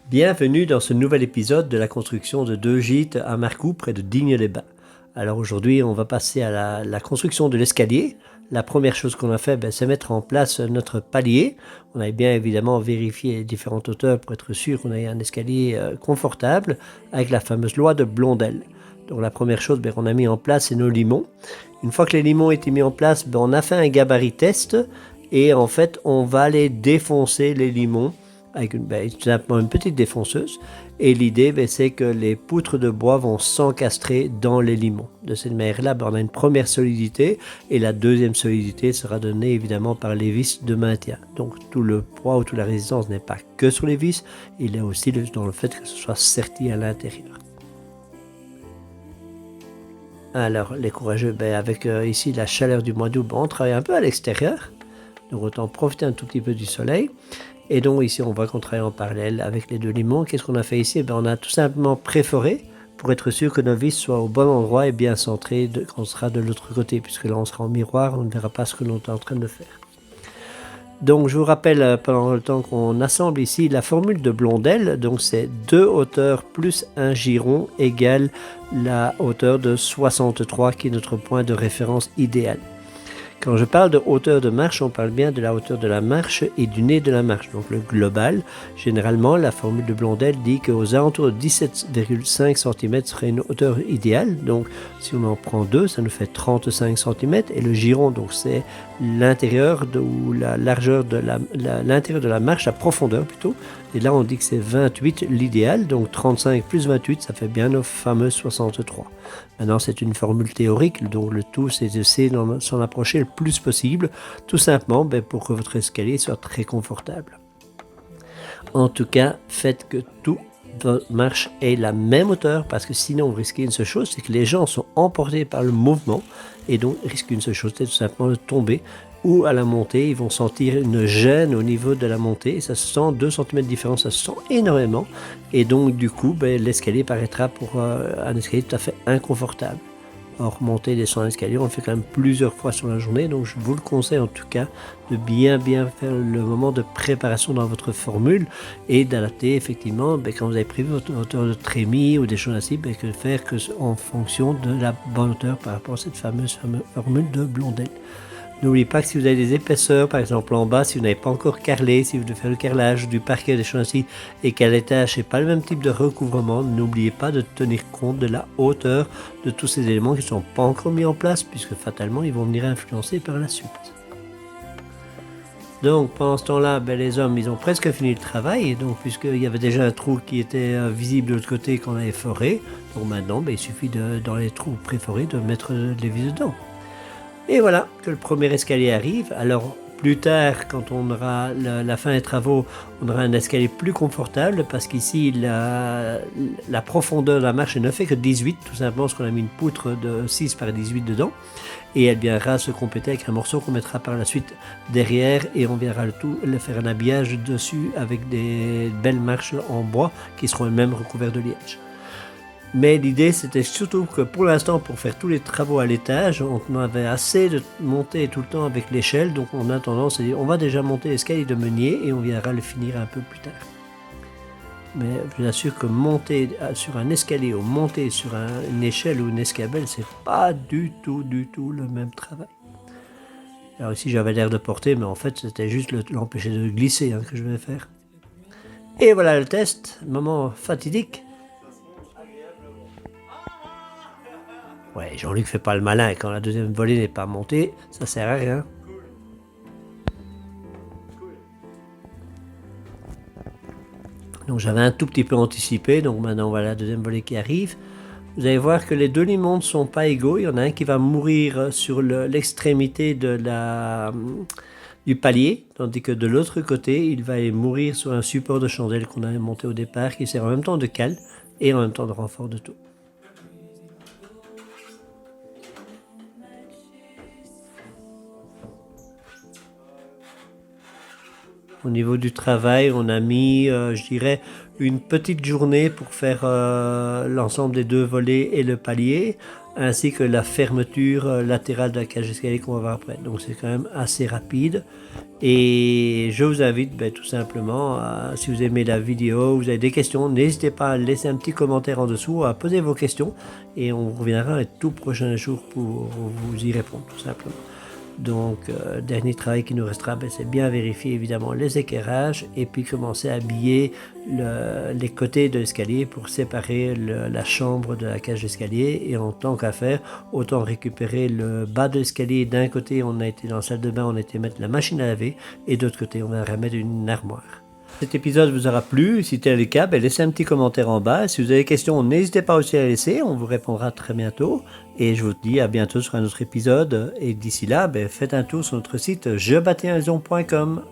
Bienvenue dans ce nouvel épisode de la construction de 2 gîtes à Marcoux près de Digne-les-Bains. Alors aujourd'hui, on va passer à la construction de l'escalier. La première chose qu'on a fait, c'est mettre en place notre palier. On a bien évidemment vérifié les différentes hauteurs pour être sûr qu'on ait un escalier confortable avec la fameuse loi de Blondel. Donc la première chose qu'on a mis en place, c'est nos limons. Une fois que les limons étaient mis en place, on a fait un gabarit test et en fait, on va aller défoncer les limons avec tout simplement une petite défonceuse. Et l'idée, c'est que les poutres de bois vont s'encastrer dans les limons. De cette manière-là, on a une première solidité et la deuxième solidité sera donnée évidemment par les vis de maintien. Donc tout le poids ou toute la résistance n'est pas que sur les vis, il est aussi dans le fait que ce soit serti à l'intérieur. Alors les courageux, avec ici la chaleur du mois d'août, on travaille un peu à l'extérieur. Donc autant profiter un tout petit peu du soleil. Et donc ici, on voit qu'on travaille en parallèle avec les 2 limons. Qu'est-ce qu'on a fait ici? On a tout simplement préforé pour être sûr que nos vis soient au bon endroit et bien centrées quand on sera de l'autre côté, puisque là on sera en miroir, on ne verra pas ce que l'on est en train de faire. Donc je vous rappelle pendant le temps qu'on assemble ici la formule de Blondel. Donc c'est 2 hauteurs plus un giron égale la hauteur de 63 qui est notre point de référence idéal. Quand je parle de hauteur de marche, on parle bien de la hauteur de la marche et du nez de la marche, donc le global. Généralement, la formule de Blondel dit qu'aux alentours de 17,5 cm serait une hauteur idéale. Donc, si on en prend 2, ça nous fait 35 cm. Et le giron, donc c'est l'intérieur ou la largeur de l'intérieur de la marche, la profondeur plutôt. Et là, on dit que c'est 28 l'idéal, donc 35 plus 28, ça fait bien nos fameux 63. Maintenant, c'est une formule théorique, donc le tout, c'est d'essayer de s'en approcher le plus possible, tout simplement pour que votre escalier soit très confortable. En tout cas, faites que tout marche ait la même hauteur, parce que sinon, vous risquez une seule chose, c'est que les gens sont emportés par le mouvement, et donc risquent une seule chose, c'est tout simplement de tomber, ou à la montée, ils vont sentir une gêne au niveau de la montée, et ça se sent 2 cm de différence, ça se sent énormément, et donc du coup, l'escalier paraîtra pour un escalier tout à fait inconfortable. Or, monter et descendre l'escalier, on le fait quand même plusieurs fois sur la journée, donc je vous le conseille en tout cas de bien faire le moment de préparation dans votre formule et d'adapter effectivement, quand vous avez prévu votre hauteur de trémie ou des choses ainsi, que faire en fonction de la bonne hauteur par rapport à cette fameuse formule de Blondel. N'oubliez pas que si vous avez des épaisseurs, par exemple en bas, si vous n'avez pas encore carrelé, si vous devez faire le carrelage du parquet, des choses ainsi, et qu'à l'étage, ce n'est pas le même type de recouvrement, n'oubliez pas de tenir compte de la hauteur de tous ces éléments qui ne sont pas encore mis en place, puisque fatalement, ils vont venir influencer par la suite. Donc pendant ce temps-là, les hommes, ils ont presque fini le travail, donc puisqu'il y avait déjà un trou qui était visible de l'autre côté qu'on avait foré, donc maintenant, il suffit dans les trous préforés de mettre les vis dedans. Et voilà que le premier escalier arrive. Alors plus tard, quand on aura la fin des travaux, on aura un escalier plus confortable parce qu'ici, la profondeur de la marche ne fait que 18, tout simplement parce qu'on a mis une poutre de 6 par 18 dedans. Et elle viendra se compléter avec un morceau qu'on mettra par la suite derrière et on viendra le faire un habillage dessus avec des belles marches en bois qui seront elles-mêmes recouvertes de liège. Mais l'idée, c'était surtout que pour l'instant, pour faire tous les travaux à l'étage, on avait assez de monter tout le temps avec l'échelle, donc on a tendance à dire on va déjà monter l'escalier de meunier et on viendra le finir un peu plus tard. Mais je vous assure que monter sur un escalier ou monter sur une échelle ou une escabelle, c'est pas du tout le même travail. Alors ici, j'avais l'air de porter, mais en fait, c'était juste l'empêcher de glisser que je vais faire. Et voilà le test, moment fatidique. Ouais, Jean-Luc fait pas le malin, quand la deuxième volée n'est pas montée, ça sert à rien. Donc j'avais un tout petit peu anticipé, donc maintenant voilà la deuxième volée qui arrive. Vous allez voir que les 2 limons ne sont pas égaux, il y en a un qui va mourir sur l'extrémité du palier, tandis que de l'autre côté, il va aller mourir sur un support de chandelle qu'on avait monté au départ, qui sert en même temps de cale et en même temps de renfort de tout. Au niveau du travail, on a mis, je dirais, une petite journée pour faire l'ensemble des 2 volets et le palier. ainsi que la fermeture latérale de la cage d'escalier qu'on va voir après. Donc c'est quand même assez rapide. Et je vous invite tout simplement, si vous aimez la vidéo, vous avez des questions, n'hésitez pas à laisser un petit commentaire en dessous, à poser vos questions et on reviendra les tout prochains jours pour vous y répondre tout simplement. Donc, dernier travail qui nous restera, c'est bien vérifier évidemment les éclairages et puis commencer à habiller les côtés de l'escalier pour séparer la chambre de la cage d'escalier. Et en tant qu'à faire, autant récupérer le bas de l'escalier. D'un côté, on a été dans la salle de bain, on a été mettre la machine à laver et de l'autre côté, on va remettre une armoire. Cet épisode vous aura plu. Si tel est le cas, laissez un petit commentaire en bas. Si vous avez des questions, n'hésitez pas aussi à les laisser. On vous répondra très bientôt. Et je vous dis à bientôt sur un autre épisode. Et d'ici là, faites un tour sur notre site jebâtirmaison.com.